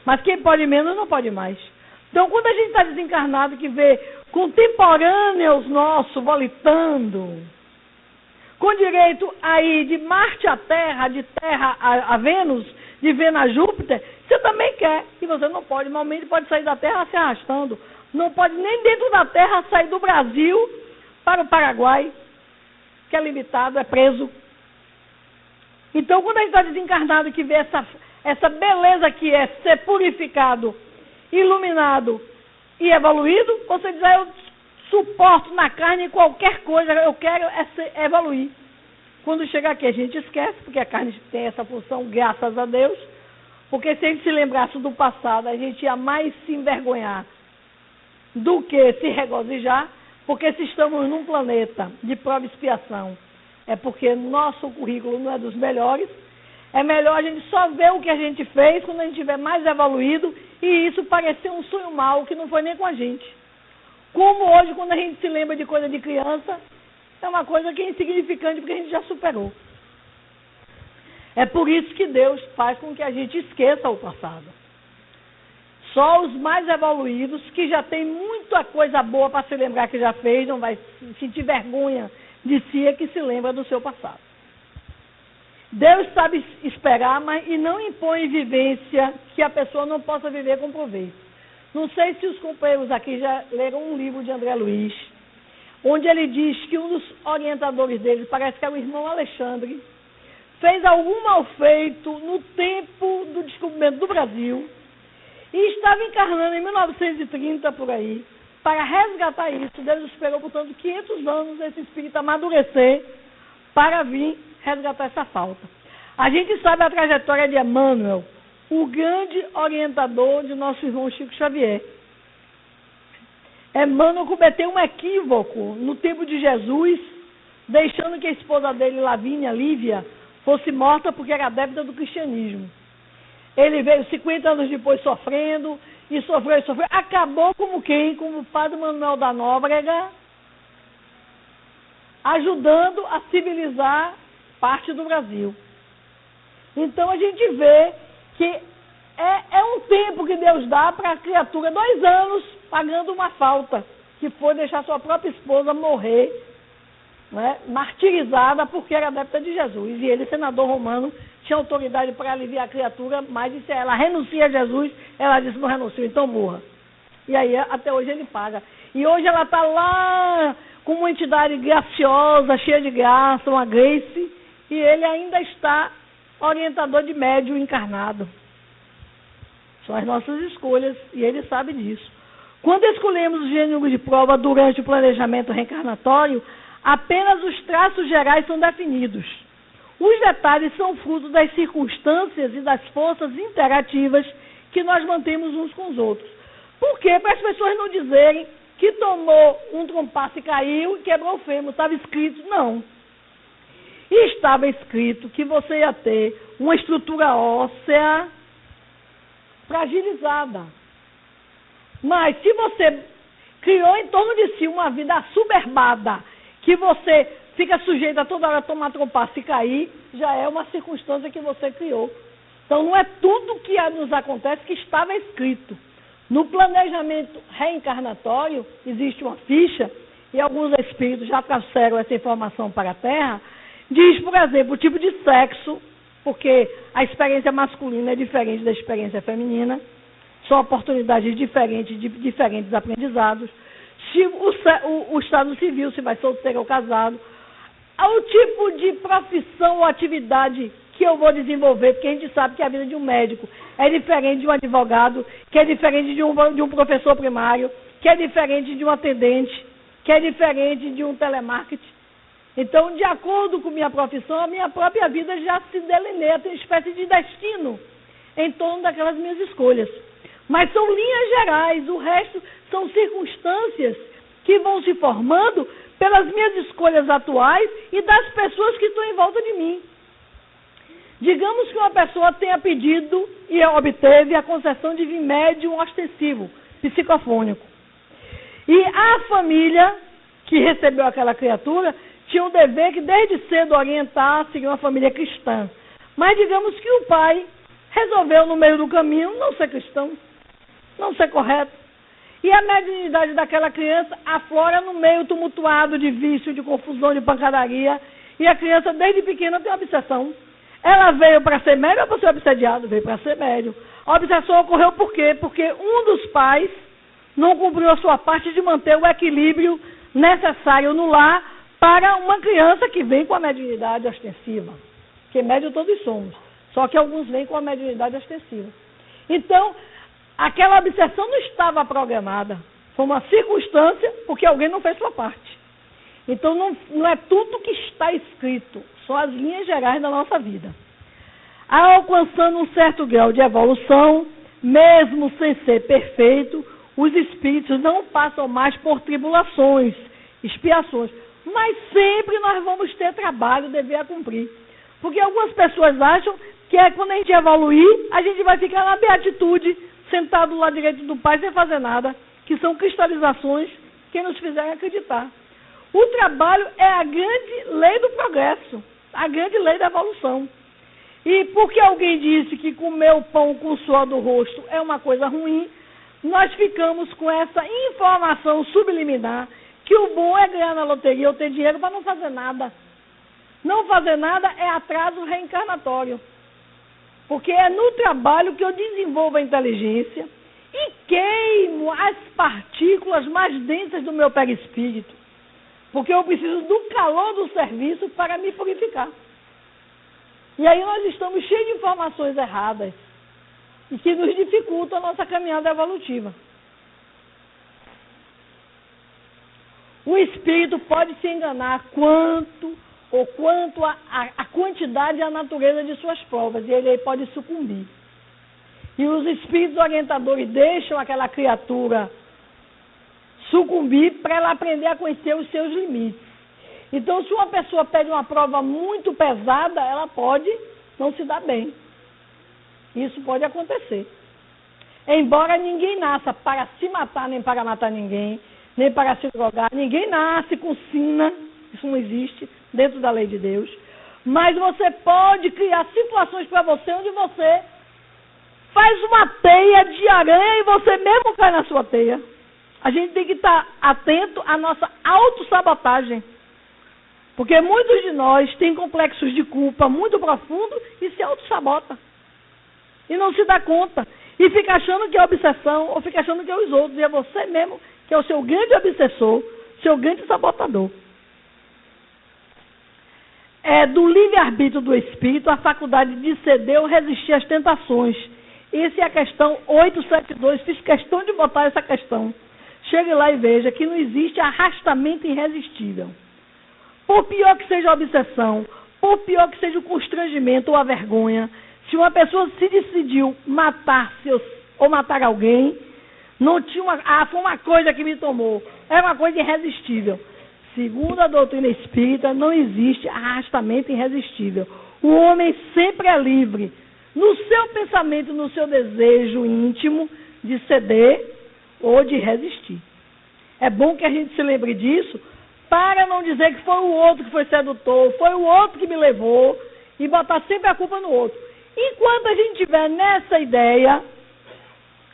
Mas quem pode menos não pode mais. Então, quando a gente está desencarnado, que vê contemporâneos nossos volitando, com direito a ir de Marte à Terra, de Terra a Vênus, de Vênus a Júpiter, você também quer. E você não pode, normalmente pode sair da Terra se arrastando. Não pode nem dentro da Terra sair do Brasil para o Paraguai, que é limitado, é preso. Então, quando a gente está desencarnado, que vê essa beleza que é ser purificado, iluminado e evoluído, você diz, eu suporto na carne qualquer coisa, eu quero evoluir. Quando chega aqui, a gente esquece, porque a carne tem essa função, graças a Deus, porque se a gente se lembrasse do passado, a gente ia mais se envergonhar do que se regozijar, porque se estamos num planeta de prova e expiação, é porque nosso currículo não é dos melhores. É melhor a gente só ver o que a gente fez quando a gente estiver mais evoluído e isso parecer um sonho mau que não foi nem com a gente. Como hoje, quando a gente se lembra de coisa de criança, é uma coisa que é insignificante porque a gente já superou. É por isso que Deus faz com que a gente esqueça o passado. Só os mais evoluídos, que já tem muita coisa boa para se lembrar que já fez, não vai sentir vergonha de si, é que se lembra do seu passado. Deus sabe esperar, mas e não impõe vivência que a pessoa não possa viver com proveito. Não sei se os companheiros aqui já leram um livro de André Luiz, onde ele diz que um dos orientadores dele, parece que é o irmão Alexandre, fez algum mal feito no tempo do descobrimento do Brasil e estava encarnando em 1930 por aí, para resgatar isso. Deus esperou, portanto, 500 anos esse espírito amadurecer para vir resgatar essa falta. A gente sabe a trajetória de Emmanuel, o grande orientador de nosso irmão Chico Xavier. Emmanuel cometeu um equívoco no tempo de Jesus, deixando que a esposa dele, Lavínia, Lívia, fosse morta porque era débita do cristianismo. Ele veio 50 anos depois sofrendo, e sofreu, acabou como quem? Como o padre Manuel da Nóbrega, ajudando a civilizar parte do Brasil. Então a gente vê que é um tempo que Deus dá para a criatura, 2 anos pagando uma falta, que foi deixar sua própria esposa morrer, né, martirizada porque era adepta de Jesus. E ele, senador romano, tinha autoridade para aliviar a criatura, mas disse a ela, renuncia a Jesus. Ela disse, não renuncio, então morra. E aí até hoje ele paga. E hoje ela está lá com uma entidade graciosa, cheia de graça, uma Grace, e ele ainda está orientador de médium encarnado. São as nossas escolhas, e ele sabe disso. Quando escolhemos os gêneros de prova durante o planejamento reencarnatório, apenas os traços gerais são definidos. Os detalhes são fruto das circunstâncias e das forças interativas que nós mantemos uns com os outros. Por quê? Para as pessoas não dizerem que tomou um trompaço e caiu e quebrou o fêmur. Estava escrito, não. E estava escrito que você ia ter uma estrutura óssea fragilizada. Mas se você criou em torno de si uma vida assoberbada, que você fica sujeito a toda hora tomar trompaço e cair, já é uma circunstância que você criou. Então não é tudo que nos acontece que estava escrito. No planejamento reencarnatório, existe uma ficha, e alguns espíritos já trouxeram essa informação para a Terra, diz, por exemplo, o tipo de sexo, porque a experiência masculina é diferente da experiência feminina, são oportunidades diferentes de diferentes aprendizados, se o estado civil, se vai solteiro ou casado, o tipo de profissão ou atividade que eu vou desenvolver, porque a gente sabe que a vida de um médico é diferente de um advogado, que é diferente de um professor primário, que é diferente de um atendente, que é diferente de um telemarketing. Então, de acordo com minha profissão, a minha própria vida já se delineia, tem uma espécie de destino em torno daquelas minhas escolhas. Mas são linhas gerais, o resto são circunstâncias que vão se formando pelas minhas escolhas atuais e das pessoas que estão em volta de mim. Digamos que uma pessoa tenha pedido e obteve a concessão de vir médium ostensivo, psicofônico. E a família que recebeu aquela criatura tinha o dever que desde cedo orientar a seguir uma família cristã. Mas digamos que o pai resolveu no meio do caminho não ser cristão, não ser correto. E a mediunidade daquela criança aflora no meio tumultuado de vício, de confusão, de pancadaria. E a criança, desde pequena, tem obsessão. Ela veio para ser médium ou para ser obsediado? Veio para ser médium. A obsessão ocorreu por quê? Porque um dos pais não cumpriu a sua parte de manter o equilíbrio necessário no lar para uma criança que vem com a mediunidade ostensiva. Porque médium todos somos. Só que alguns vêm com a mediunidade ostensiva. Então, aquela obsessão não estava programada. Foi uma circunstância porque alguém não fez sua parte. Então, não é tudo que está escrito. São as linhas gerais da nossa vida. Alcançando um certo grau de evolução, mesmo sem ser perfeito, os espíritos não passam mais por tribulações, expiações. Mas sempre nós vamos ter trabalho, dever a cumprir. Porque algumas pessoas acham que quando a gente evoluir, a gente vai ficar na beatitude, sentado do lado direito do Pai sem fazer nada, que são cristalizações que nos fizeram acreditar. O trabalho é a grande lei do progresso, a grande lei da evolução. E porque alguém disse que comer o pão com o suor do rosto é uma coisa ruim, nós ficamos com essa informação subliminar que o bom é ganhar na loteria ou ter dinheiro para não fazer nada. Não fazer nada é atraso reencarnatório. Porque é no trabalho que eu desenvolvo a inteligência e queimo as partículas mais densas do meu perispírito. Porque eu preciso do calor do serviço para me purificar. E aí nós estamos cheios de informações erradas e que nos dificultam a nossa caminhada evolutiva. O espírito pode se enganar quanto a quantidade e a natureza de suas provas, e ele aí pode sucumbir. E os espíritos orientadores deixam aquela criatura sucumbir para ela aprender a conhecer os seus limites. Então, se uma pessoa pede uma prova muito pesada, ela pode não se dar bem. Isso pode acontecer. Embora ninguém nasça para se matar, nem para matar ninguém, nem para se drogar, ninguém nasce com sina, isso não existe dentro da lei de Deus. Mas você pode criar situações para você onde você faz uma teia de aranha e você mesmo cai na sua teia. A gente tem que estar atento à nossa autossabotagem. Porque muitos de nós têm complexos de culpa muito profundos e se autossabota. E não se dá conta. E fica achando que é obsessão ou fica achando que é os outros. E é você mesmo que é o seu grande obsessor, seu grande sabotador. É do livre-arbítrio do espírito a faculdade de ceder ou resistir às tentações. Essa é a questão 872. Fiz questão de botar essa questão. Chegue lá e veja que não existe arrastamento irresistível. Por pior que seja a obsessão, por pior que seja o constrangimento ou a vergonha, se uma pessoa se decidiu matar-se ou matar alguém, não tinha foi uma coisa que me tomou, era uma coisa irresistível. Segundo a doutrina espírita, não existe arrastamento irresistível. O homem sempre é livre, no seu pensamento, no seu desejo íntimo, de ceder ou de resistir. É bom que a gente se lembre disso, para não dizer que foi o outro que foi sedutor, foi o outro que me levou, e botar sempre a culpa no outro. Enquanto a gente estiver nessa ideia,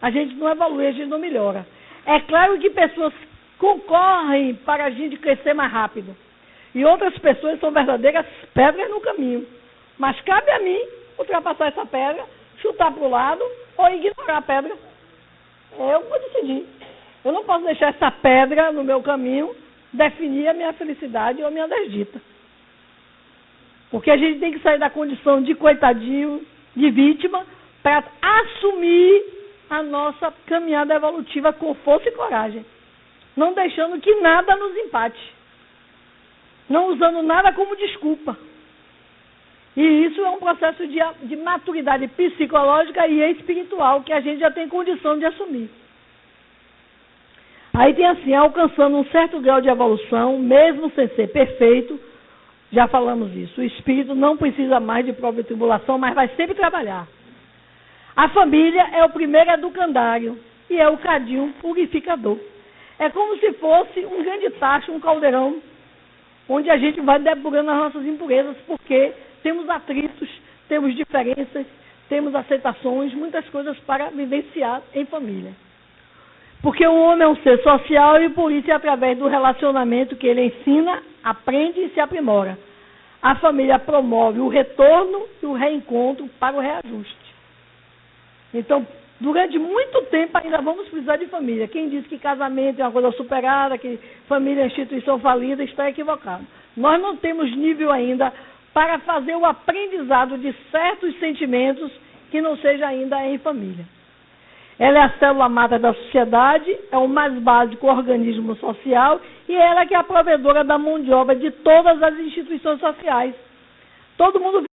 a gente não evolui, a gente não melhora. É claro que pessoas concorrem para a gente crescer mais rápido. E outras pessoas são verdadeiras pedras no caminho. Mas cabe a mim ultrapassar essa pedra, chutar para o lado ou ignorar a pedra. Eu vou decidir. Eu não posso deixar essa pedra no meu caminho definir a minha felicidade ou a minha desdita. Porque a gente tem que sair da condição de coitadinho, de vítima, para assumir a nossa caminhada evolutiva com força e coragem. Não deixando que nada nos empate. Não usando nada como desculpa. E isso é um processo de maturidade psicológica e espiritual que a gente já tem condição de assumir. Aí tem assim, alcançando um certo grau de evolução, mesmo sem ser perfeito, já falamos isso. O espírito não precisa mais de prova e tribulação, mas vai sempre trabalhar. A família é o primeiro educandário e é o cadinho purificador. É como se fosse um grande tacho, um caldeirão, onde a gente vai depurando as nossas impurezas, porque temos atritos, temos diferenças, temos aceitações, muitas coisas para vivenciar em família. Porque o homem é um ser social e por isso é através do relacionamento que ele ensina, aprende e se aprimora. A família promove o retorno e o reencontro para o reajuste. Então, durante muito tempo ainda vamos precisar de família. Quem diz que casamento é uma coisa superada, que família é instituição falida, está equivocado. Nós não temos nível ainda para fazer o aprendizado de certos sentimentos que não seja ainda em família. Ela é a célula mata da sociedade, é o mais básico organismo social e ela que é a provedora da mão de obra de todas as instituições sociais. Todo mundo